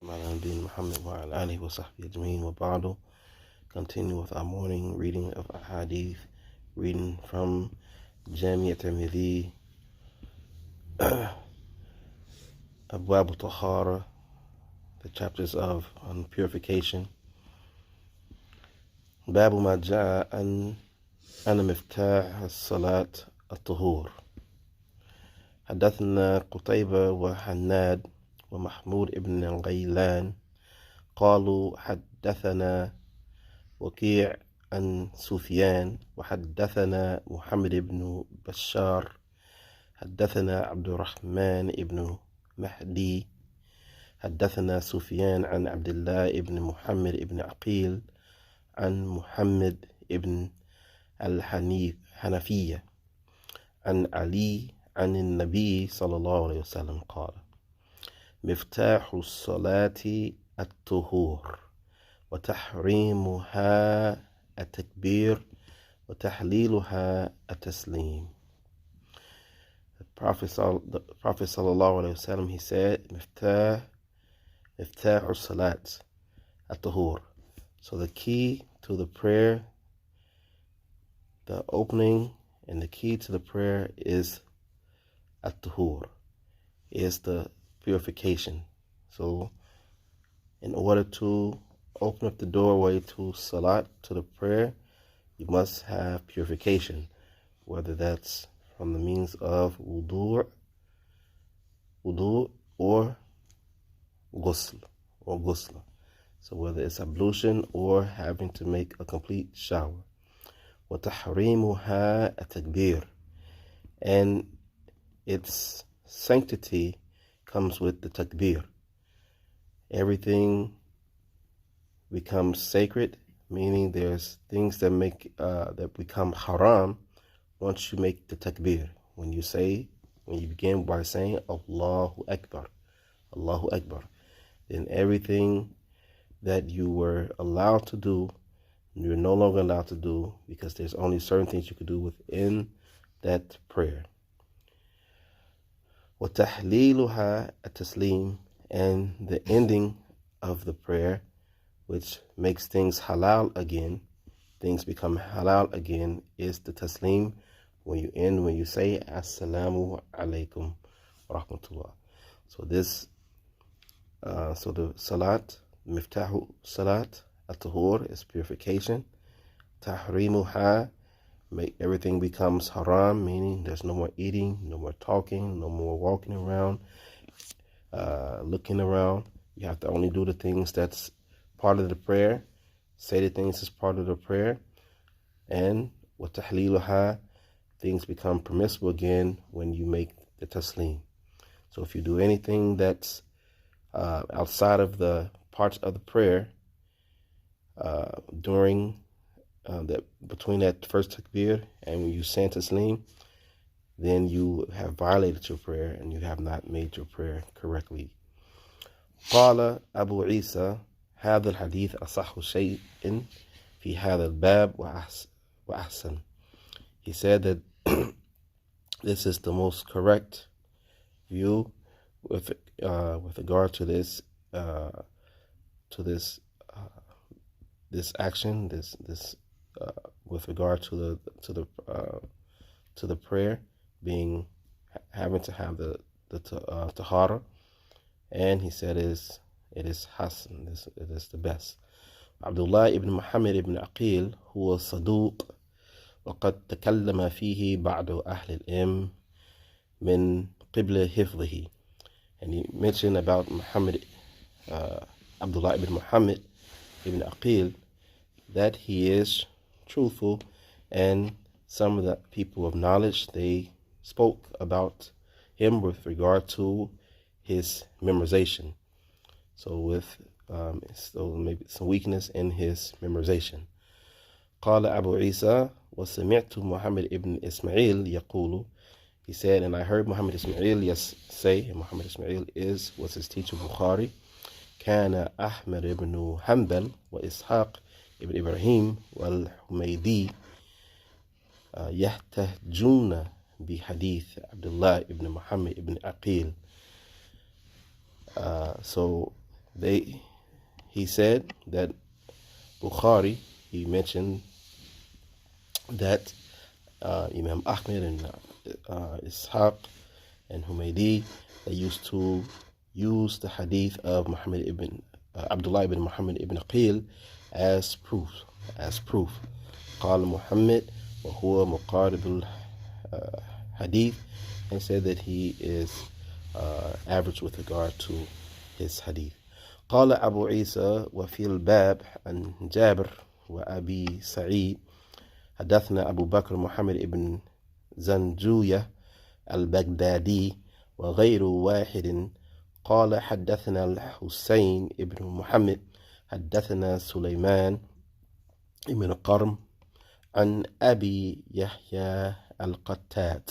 Muhammad wa ala alihi wa sahbihi ajmeen wa ba'du. Continue with our morning reading of hadith, reading from Al-tirmidhi, Abwab tahaarah, the chapters of on purification. Babu ma ja'a an ana miftah as-salat at-tuhur. حدثنا قتيبة وحناد ومحمود ابن غيلان قالوا حدثنا وكيع عن سفيان وحدثنا محمد بن بشار حدثنا عبد الرحمن بن مهدي حدثنا سفيان عن عبد الله بن محمد بن عقيل عن محمد بن الحنفية عن علي عن النبي صلى الله عليه وسلم قال: مفتاح الصلاة الطهور وتحريمها التكبير وتحليلها التسليم. The Prophet sallallahu alaihi wasallam, he said, Miftah salat at-tuhur. So the key to the prayer, the opening and the key to the prayer is at-tuhur, is the purification. So in order to open up the doorway to salat, to the prayer, you must have purification, whether that's from the means of wudoo or ghusl. So whether it's ablution or having to make a complete shower. وَتَحْرِيمُهَا التَّكْبِيرُ, and its sanctity comes with the takbir. Everything becomes sacred, meaning there's things that make that become haram once you make the takbir. When you begin by saying Allahu Akbar, then everything that you were allowed to do, you're no longer allowed to do, because there's only certain things you could do within that prayer. وَتَحْلِيلُهَا التَّسْلِيمُ, and the ending of the prayer, which makes things halal again, things become halal again, is the taslim. When you say Assalamu alaikum wa rahmatullah. So the salat, miftahu salat at-tuhur, is purification. Tahrimuha, make everything becomes haram, meaning there's no more eating, no more talking, no more walking around, looking around. You have to only do the things that's part of the prayer, say the things as part of the prayer. And with tahliluha, things become permissible again when you make the taslim. So if you do anything that's outside of the parts of the prayer during between that first takbir and when you say taslim, then you have violated your prayer and you have not made your prayer correctly. قال أبو عيسى هذا الحديث أصح شيء في هذا الباب وأحسن. He said that this is the most correct view with regard to this action, with regard to the prayer being having to have the tahaarah, and he said it is hasan, it is the best. Abdullah ibn Muhammad ibn Aqil huwa saduq وقد تكلم فيه بعض أهل العلم من قبل حفظه. And he mentioned about Abdullah ibn Muhammad ibn Aqil, that he is truthful, and some of the people of knowledge, they spoke about him with regard to his memorization. So maybe some weakness in his memorization. قال أبو عيسى وسمعت محمد ابن إسماعيل يقول, he said, and I heard Muhammad Ismail say, and Muhammad Ismail was his teacher Bukhari, كان أحمد ibn Hanbal وإسحاق ibn Ibrahim والحميدي يحتجون بحديث عبد الله ibn Muhammad ibn Aqil. So he said that Bukhari, he mentioned that Imam Ahmed and Ishaq and Humaydi, they used to use the hadith of Muhammad ibn Abdullah ibn Muhammad ibn Aqil as proof. قال محمد وهو مقارب الحديث, and said that he is average with regard to his hadith. قال أبو عيسى وفي الباب عن جابر وأبي سعيد حدثنا أبو بكر محمد ابن زنجوية البغدادي وغير واحد قال حدثنا الحسين ابن محمد حدثنا سليمان ابن قرم عن أبي يحيى القتات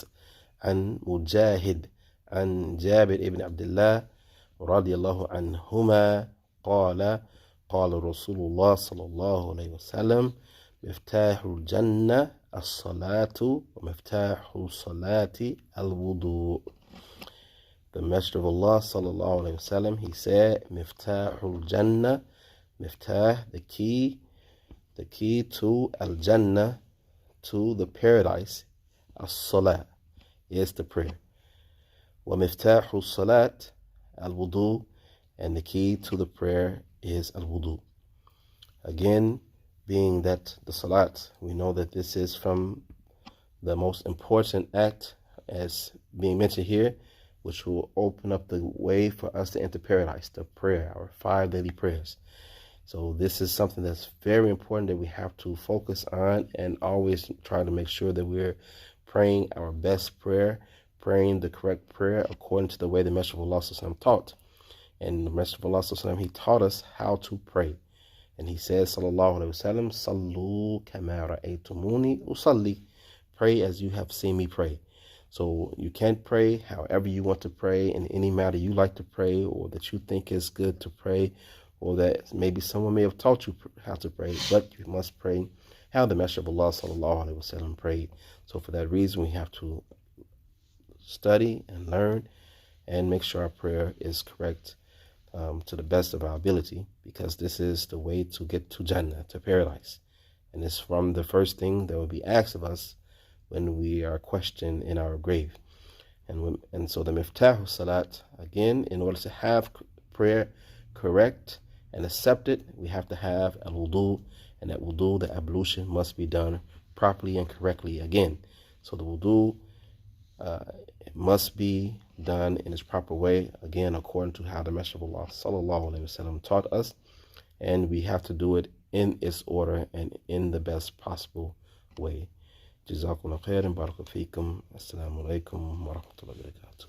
عن مجاهد عن جابر ابن عبد الله رضي الله عنهما قال قال رسول الله صلى الله عليه وسلم مفتاح الجنة الصلاة ومفتاح الصلاة الوضوء. The Messenger of Allah sallallahu alayhi wasallam, he said, Miftahul Jannah, Miftah, the key to Al Jannah, to the paradise, as-salat, is the prayer. Wa Miftahul Salat al wudoo, and the key to the prayer is al wudoo. Again, being that the salat, we know that this is from the most important act as being mentioned here, which will open up the way for us to enter paradise, the prayer, our 5 daily prayers. So this is something that's very important that we have to focus on and always try to make sure that we're praying our best prayer, praying the correct prayer according to the way the Messenger of Allah taught. And the Messenger of Allah, he taught us how to pray. And he says, sallallahu alayhi wasallam, Sallu kama ra'aytumuni usalli. Pray as you have seen me pray. So you can't pray however you want to pray in any matter you like to pray, or that you think is good to pray, or that maybe someone may have taught you how to pray, but you must pray how the Messenger of Allah sallallahu alaihi wasallam prayed. So for that reason, we have to study and learn and make sure our prayer is correct to the best of our ability, because this is the way to get to Jannah, to paradise. And it's from the first thing that will be asked of us when we are questioned in our grave. And so the Miftah Salat, again, in order to have prayer correct and accepted, we have to have al wudoo, and that wudoo, the ablution, must be done properly and correctly again. So the wudoo must be done in its proper way, again, according to how the Messenger of Allah sallallahu alaihi wasallam taught us, and we have to do it in its order and in the best possible way. جزاكم الله خيرا بارك فيكم السلام عليكم ورحمة الله وبركاته.